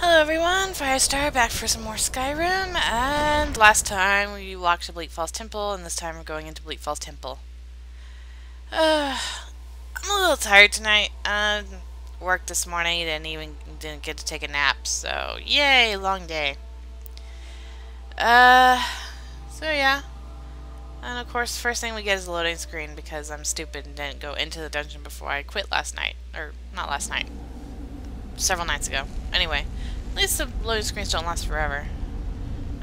Hello everyone, Firestar back for some more Skyrim, and last time we walked to Bleak Falls Temple, and this time we're going into Bleak Falls Temple. I'm a little tired tonight. Worked this morning, didn't get to take a nap, so yay, long day. So yeah. And of course, first thing we get is a loading screen because I'm stupid and didn't go into the dungeon before I quit last night. Or, not last night. Several nights ago. Anyway, at least the loading screens don't last forever.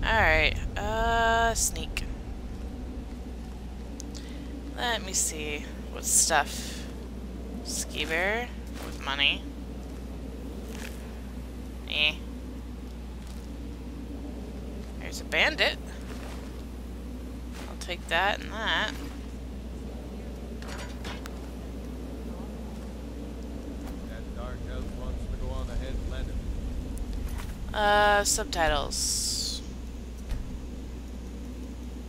Alright, sneak. Let me see. What stuff? Skeever with money. Eh. There's a bandit. I'll take that and that. Subtitles.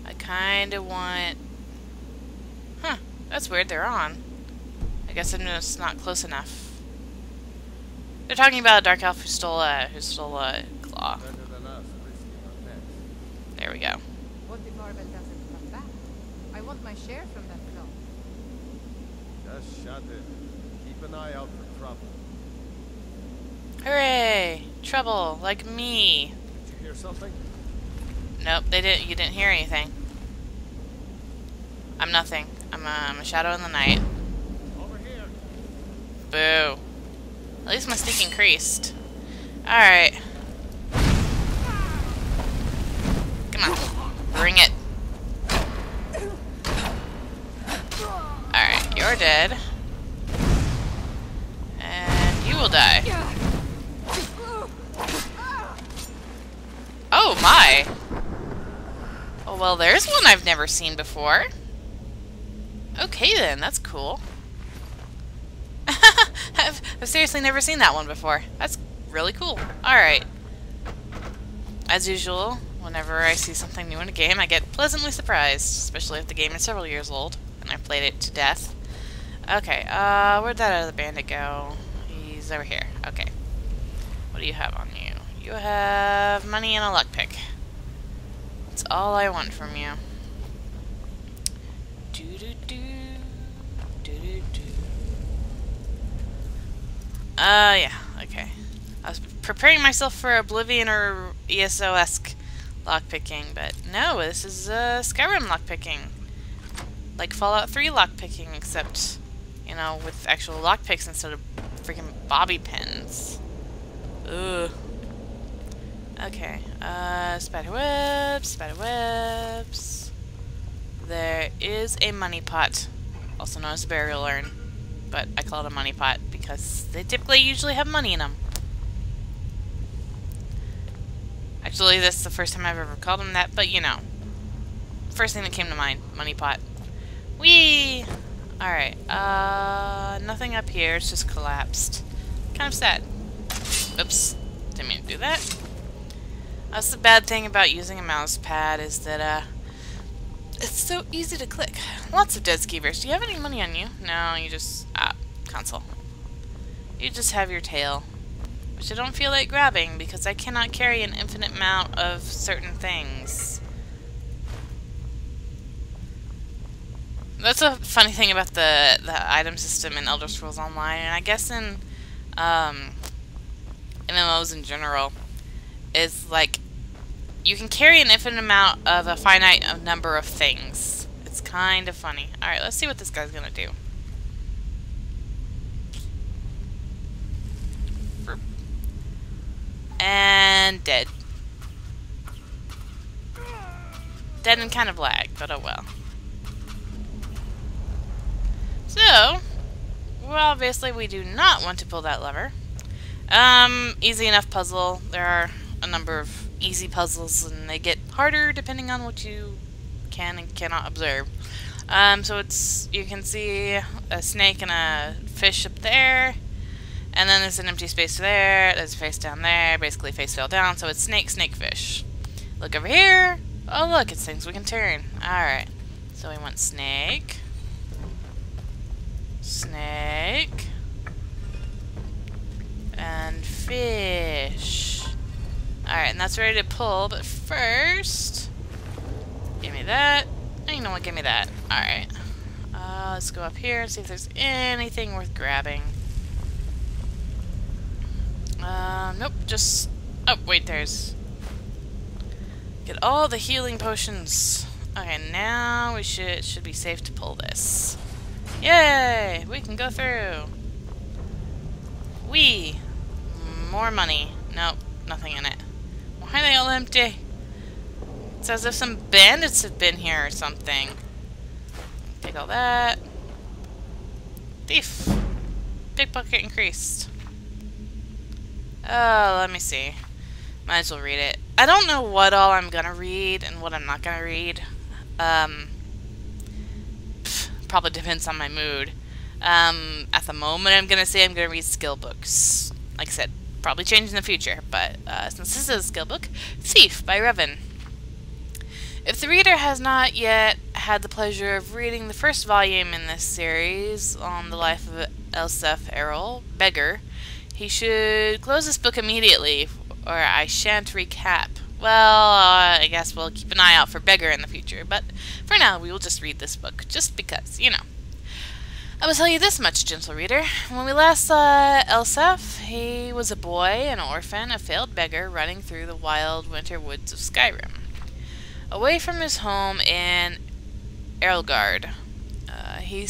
I kinda want... Huh, that's weird, they're on. I guess I'm just not close enough. They're talking about a dark elf who stole a claw. There we go. What if Marvel doesn't come back? I want my share from that claw. Just shut it. Keep an eye out for trouble. Hooray! Trouble, like me. Did you hear something? Nope, they didn't. You didn't hear anything. I'm nothing. I'm a shadow in the night. Over here. Boo. At least my sneak increased. Alright. Come on. Bring it. Alright, you're dead. And you will die. Oh my! Oh well, there's one I've never seen before. Okay then, that's cool. I've seriously never seen that one before. That's really cool. Alright. As usual, whenever I see something new in a game, I get pleasantly surprised, especially if the game is several years old, and I've played it to death. Okay, where'd that other bandit go? He's over here. Okay. What do you have on you? You have money and a lockpick. That's all I want from you. Yeah, okay. I was preparing myself for Oblivion or ESO-esque lockpicking, but no, this is Skyrim lockpicking. Like Fallout 3 lockpicking, except, you know, with actual lockpicks instead of freaking bobby pins. Ugh. Okay, spider webs, spider webs. There is a money pot, also known as a burial urn, but I call it a money pot because they typically usually have money in them. Actually, this is the first time I've ever called them that, but you know. First thing that came to mind, money pot. Whee! Alright, nothing up here, it's just collapsed. Kind of sad. Oops, didn't mean to do that. That's the bad thing about using a mouse pad, is that, it's so easy to click. Lots of dead skeevers. Do you have any money on you? No, you just... console. You just have your tail. Which I don't feel like grabbing, because I cannot carry an infinite amount of certain things. That's a funny thing about the item system in Elder Scrolls Online, and I guess in, MMOs in general, is like, you can carry an infinite amount of a finite number of things. It's kind of funny. Alright, let's see what this guy's gonna do. And dead. Dead and kind of lagged, but oh well. So, well, obviously we do not want to pull that lever. Easy enough puzzle. There are a number of easy puzzles, and they get harder depending on what you can and cannot observe. So it's, you can see a snake and a fish up there, and then there's an empty space there, there's a face down there, basically face fell down, so it's snake, snake, fish. Look over here. Oh look, it's things we can turn. Alright. So we want snake. Snake. And fish. Alright, and that's ready to pull, but first... Give me that. Oh, you know what? Give me that. Alright. Let's go up here and see if there's anything worth grabbing. Nope, just... Oh, wait, there's... Get all the healing potions. Okay, now we should be safe to pull this. Yay! We can go through. Whee! More money. Nope, nothing in it. Why are they all empty? It's as if some bandits have been here or something. Take all that. Thief! Pickpocket increased. Oh, let me see. Might as well read it. I don't know what all I'm gonna read and what I'm not gonna read. Probably depends on my mood. At the moment, I'm gonna say I'm gonna read skill books. Like I said, probably change in the future, but since this is a skill book, Thief by Revan. If the reader has not yet had the pleasure of reading the first volume in this series on the life of Elsef Errol, Beggar, he should close this book immediately, or I shan't recap. Well, I guess we'll keep an eye out for Beggar in the future, but for now we will just read this book, just because, you know. I will tell you this much, gentle reader. When we last saw Elsef, he was a boy, an orphan, a failed beggar running through the wild winter woods of Skyrim. Away from his home in Erlgard, he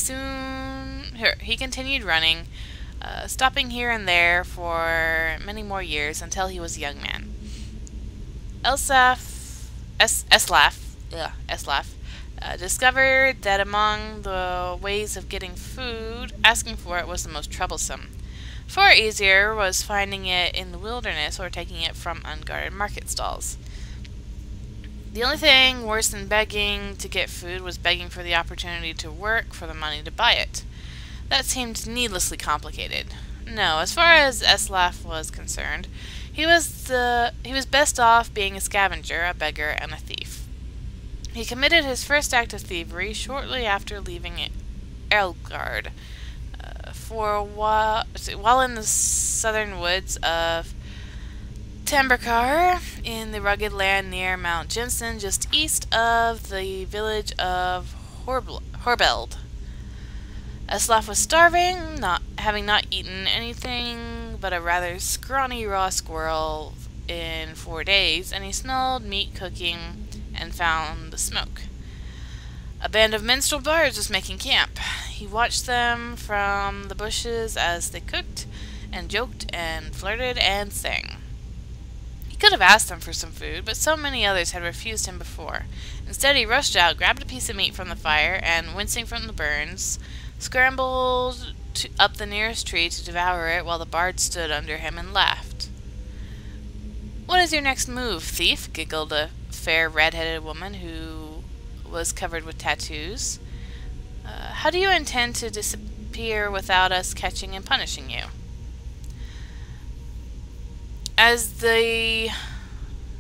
continued running, stopping here and there for many more years until he was a young man. Eslaf discovered that among the ways of getting food, asking for it was the most troublesome. Far easier was finding it in the wilderness or taking it from unguarded market stalls. The only thing worse than begging to get food was begging for the opportunity to work for the money to buy it. That seemed needlessly complicated. No, as far as Eslaf was concerned, he was best off being a scavenger, a beggar, and a thief. He committed his first act of thievery shortly after leaving Erlgard. While in the southern woods of Tambrakar, in the rugged land near Mount Jensen, just east of the village of Horbeld. Eslaf was starving, having not eaten anything but a rather scrawny raw squirrel in 4 days, and he smelled meat cooking and found the smoke. A band of minstrel bards was making camp. He watched them from the bushes as they cooked and joked and flirted and sang. He could have asked them for some food, but so many others had refused him before. Instead, he rushed out, grabbed a piece of meat from the fire, and, wincing from the burns, scrambled up the nearest tree to devour it while the bard stood under him and laughed. "What is your next move, thief?" giggled a fair red-headed woman who was covered with tattoos. How do you intend to disappear without us catching and punishing you?" As the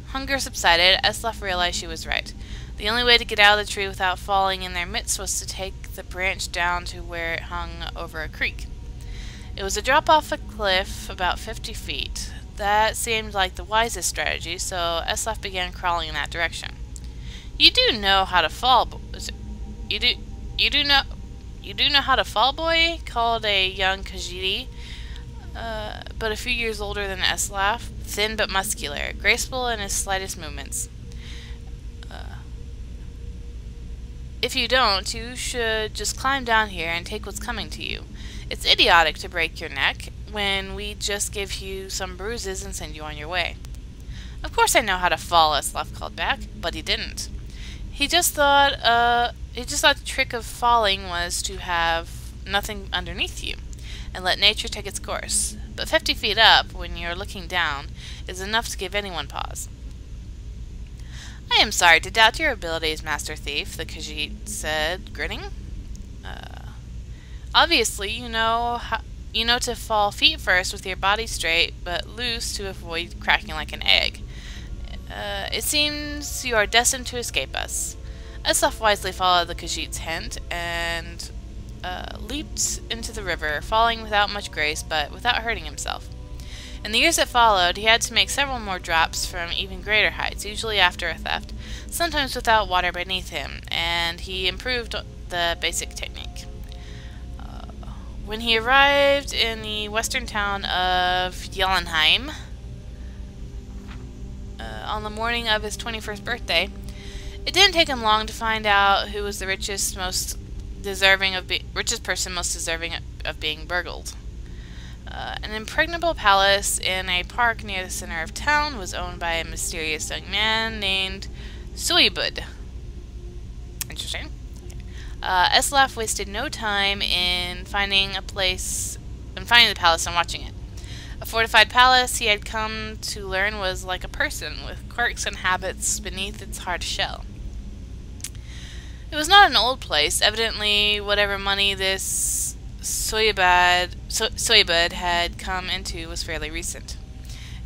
hunger subsided, Eslaf realized she was right. The only way to get out of the tree without falling in their midst was to take the branch down to where it hung over a creek. It was a drop off a cliff about 50 feet. That seemed like the wisest strategy, so Eslaf began crawling in that direction. "You do know how to fall, you do know how to fall, boy?" called a young Khajiit, but a few years older than Eslaf, thin but muscular, graceful in his slightest movements. "If you don't, you should just climb down here and take what's coming to you. It's idiotic to break your neck when we just give you some bruises and send you on your way." "Of course I know how to fall," Eslaf called back, but he didn't. He just thought the trick of falling was to have nothing underneath you and let nature take its course. But 50 feet up, when you're looking down, is enough to give anyone pause. "I am sorry to doubt your abilities, Master Thief," the Khajiit said, grinning. "Obviously, you know to fall feet first with your body straight, but loose to avoid cracking like an egg. It seems you are destined to escape us." Eslaf wisely followed the Khajiit's hint and leaped into the river, falling without much grace, but without hurting himself. In the years that followed, he had to make several more drops from even greater heights, usually after a theft, sometimes without water beneath him, and he improved the basic technique. When he arrived in the western town of Jotunheim on the morning of his 21st birthday, it didn't take him long to find out who was the richest person most deserving of being burgled. An impregnable palace in a park near the center of town was owned by a mysterious young man named Suibud. Interesting. Eslaf wasted no time in finding the palace and watching it. A fortified palace, he had come to learn, was like a person, with quirks and habits beneath its hard shell. It was not an old place. Evidently, whatever money this Soybud had come into was fairly recent.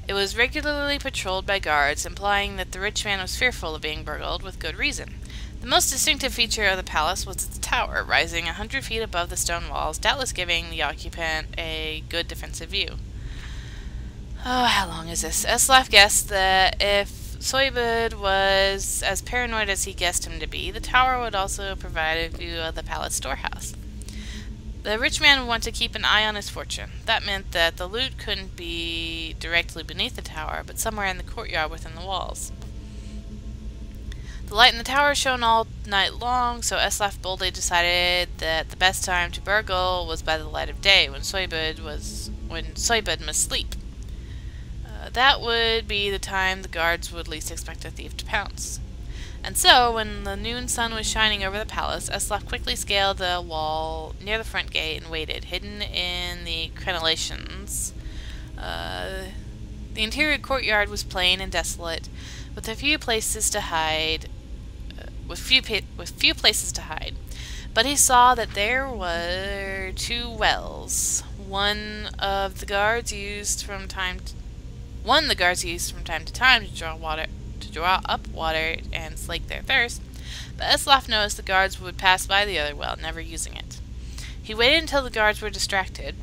It was regularly patrolled by guards, implying that the rich man was fearful of being burgled, with good reason. The most distinctive feature of the palace was its tower, rising 100 feet above the stone walls, doubtless giving the occupant a good defensive view. Oh, how long is this? Eslaf guessed that if Soybud was as paranoid as he guessed him to be, the tower would also provide a view of the palace storehouse. The rich man would want to keep an eye on his fortune. That meant that the loot couldn't be directly beneath the tower, but somewhere in the courtyard within the walls. The light in the tower shone all night long, so Eslaf boldly decided that the best time to burgle was by the light of day, when Soybud must sleep. That would be the time the guards would least expect a thief to pounce. And so, when the noon sun was shining over the palace, Eslaf quickly scaled the wall near the front gate and waited, hidden in the crenellations. The interior courtyard was plain and desolate, with few places to hide. But he saw that there were 2 wells. One the guards used from time to time to draw up water and slake their thirst, but Eslaf noticed the guards would pass by the other well, never using it. He waited until the guards were distracted,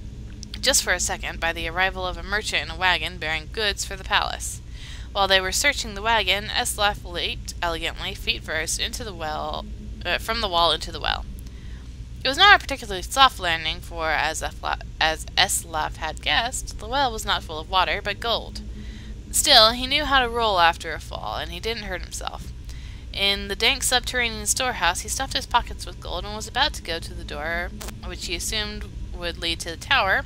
just for a second, by the arrival of a merchant in a wagon bearing goods for the palace. While they were searching the wagon, Eslaf leaped elegantly, feet first, into the well, from the wall into the well. It was not a particularly soft landing, for as Eslaf had guessed, the well was not full of water, but gold. Still, he knew how to roll after a fall, and he didn't hurt himself. In the dank subterranean storehouse, he stuffed his pockets with gold and was about to go to the door, which he assumed would lead to the tower,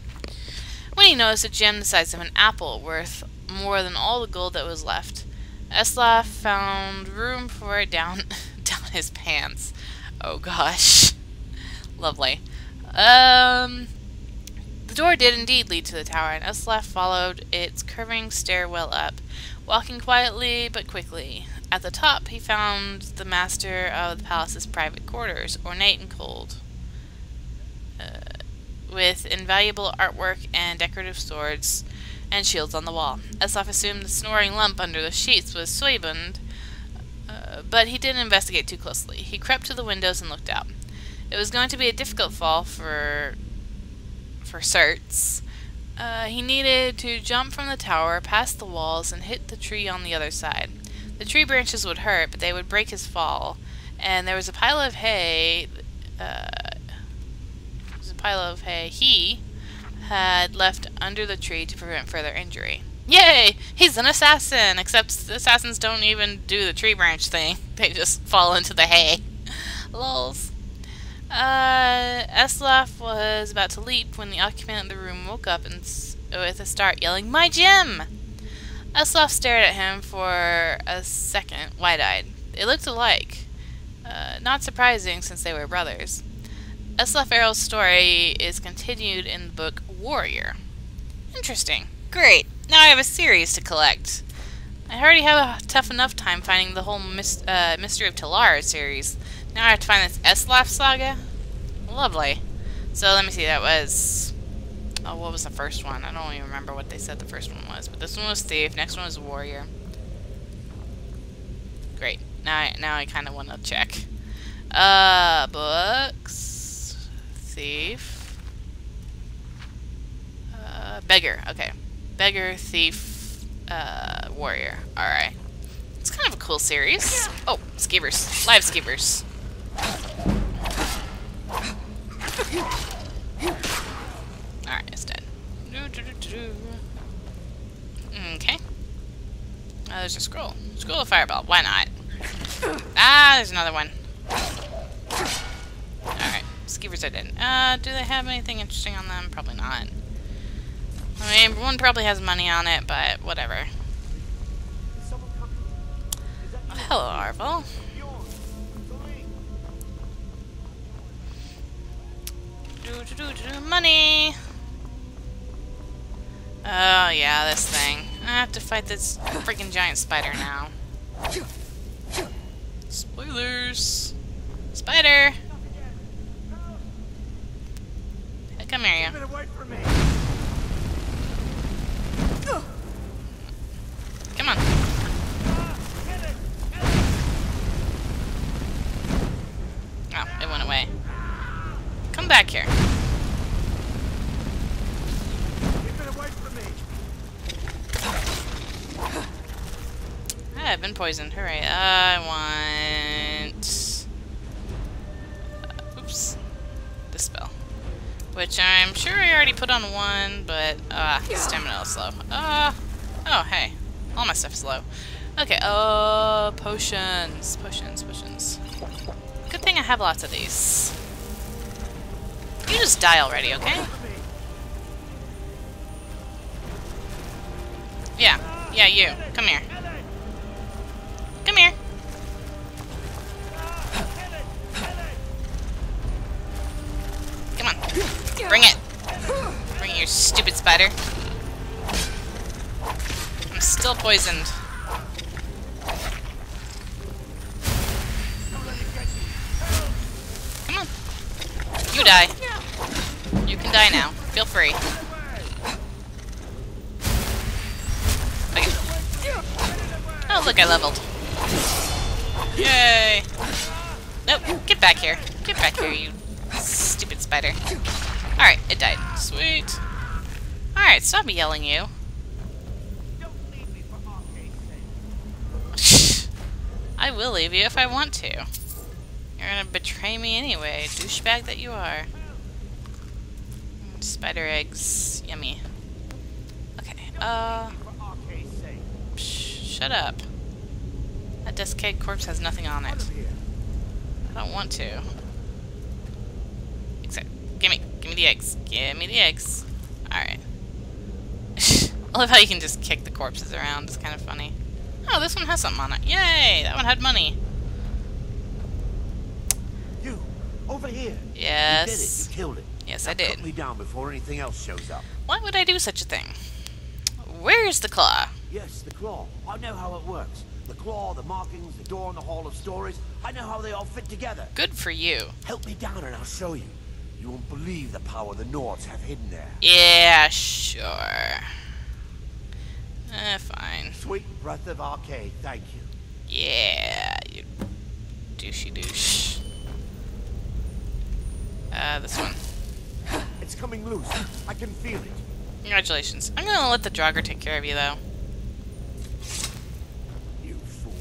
when he noticed a gem the size of an apple, worth more than all the gold that was left. Eslaf found room for it down his pants. Oh gosh. Lovely. The door did indeed lead to the tower, and Eslaf followed its curving stairwell up, walking quietly but quickly. At the top, he found the master of the palace's private quarters, ornate and cold, with invaluable artwork and decorative swords and shields on the wall. Eslaf assumed the snoring lump under the sheets was Soybund, but he didn't investigate too closely. He crept to the windows and looked out. It was going to be a difficult fall for certs. He needed to jump from the tower, past the walls, and hit the tree on the other side. The tree branches would hurt, but they would break his fall, and there was a pile of hay. He had left under the tree to prevent further injury. Yay! He's an assassin! Except the assassins don't even do the tree branch thing. They just fall into the hay. Lols. Eslaf was about to leap when the occupant of the room woke up and with a start, yelling, "My gem!" Eslaf stared at him for a second, wide-eyed. They looked alike. Not surprising, since they were brothers. Eslaf Errol's story is continued in the book Warrior. Interesting. Great. Now I have a series to collect. I already have a tough enough time finding the whole Mystery of Talara series. Now I have to find this Eslaf saga? Lovely. So let me see, that was... Oh, what was the first one? I don't even remember what they said the first one was. But this one was Thief, next one was Warrior. Great. Now I kind of want to check. Books... Thief... Beggar, okay. Beggar, thief, warrior. Alright. It's kind of a cool series. Oh, skeevers. Live skeevers. Alright, it's dead. Okay. Oh, there's a scroll. Scroll of fireball. Why not? Ah, there's another one. Alright. Skeevers are dead. Do they have anything interesting on them? Probably not. I mean, one probably has money on it, but whatever. Oh, hello, Arvel. Money! Oh, yeah, this thing. I have to fight this freaking giant spider now. Spoilers! Spider! Hey, come here, you. Come on. Oh, it went away. Come back here. I've been poisoned. Hooray. I want... oops. This spell. Which I'm sure I already put on one, but... stamina is low. Oh, hey. All my stuff is low. Okay, potions. Potions. Good thing I have lots of these. You just die already, okay? Yeah, you. Come here. Come here. Come on. Bring it. Bring it, you stupid spider. I'm still poisoned. Come on. You die. You can die now. Feel free. Okay. Oh, look, I leveled. Yay! Nope, get back here. Get back here, you stupid spider. Alright, it died. Sweet. Alright, stop yelling, you. I will leave you if I want to. You're gonna betray me anyway, douchebag that you are. Spider eggs. Yummy. Okay, shut up. That desiccated corpse has nothing on it. I don't want to. Except, gimme the eggs. Gimme the eggs. Alright. I love how you can just kick the corpses around. It's kind of funny. Oh, this one has something on it. Yay! That one had money. You, over here. Yes. You did it. You killed it. Yes, now I did. Cut me down before anything else shows up. Why would I do such a thing? Where's the claw? Yes, the claw. I know how it works. The claw, the markings, the door in the Hall of Stories. I know how they all fit together. Good for you. Help me down and I'll show you. You won't believe the power the Nords have hidden there. Yeah, sure. Fine. Sweet breath of Arcade, thank you. Yeah, you douchey douche. This one. It's coming loose. I can feel it. Congratulations. I'm gonna let the Draugr take care of you, though. You fool.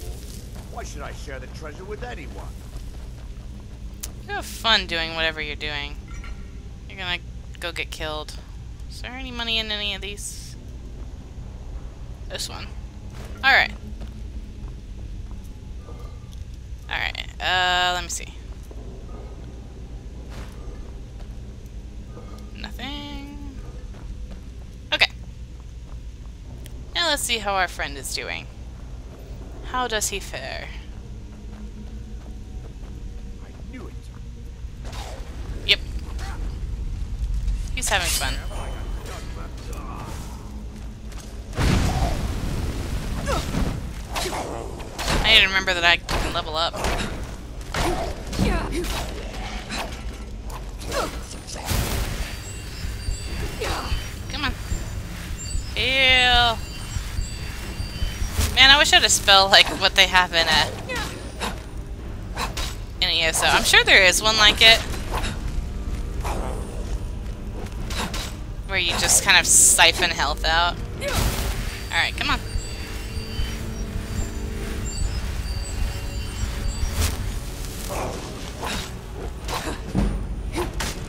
Why should I share the treasure with anyone? You have fun doing whatever you're doing. You're gonna go get killed. Is there any money in any of these? This one. Alright. Alright, let me see. Nothing. Okay. Now let's see how our friend is doing. How does he fare? I knew it. Yep. He's having fun. I need to remember that I can level up. Come on. Heal. Man, I wish I had a spell like what they have in ESO. I'm sure there is one like it. Where you just kind of siphon health out. Alright, come on.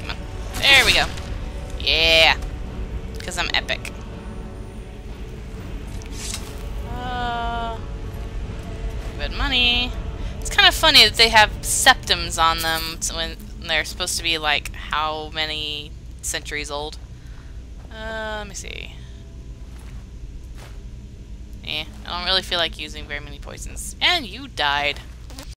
Come on. There we go. Yeah. Because I'm epic. Good money. It's kind of funny that they have septums on them when they're supposed to be like how many centuries old. Let me see. I don't really feel like using very many poisons. And you died.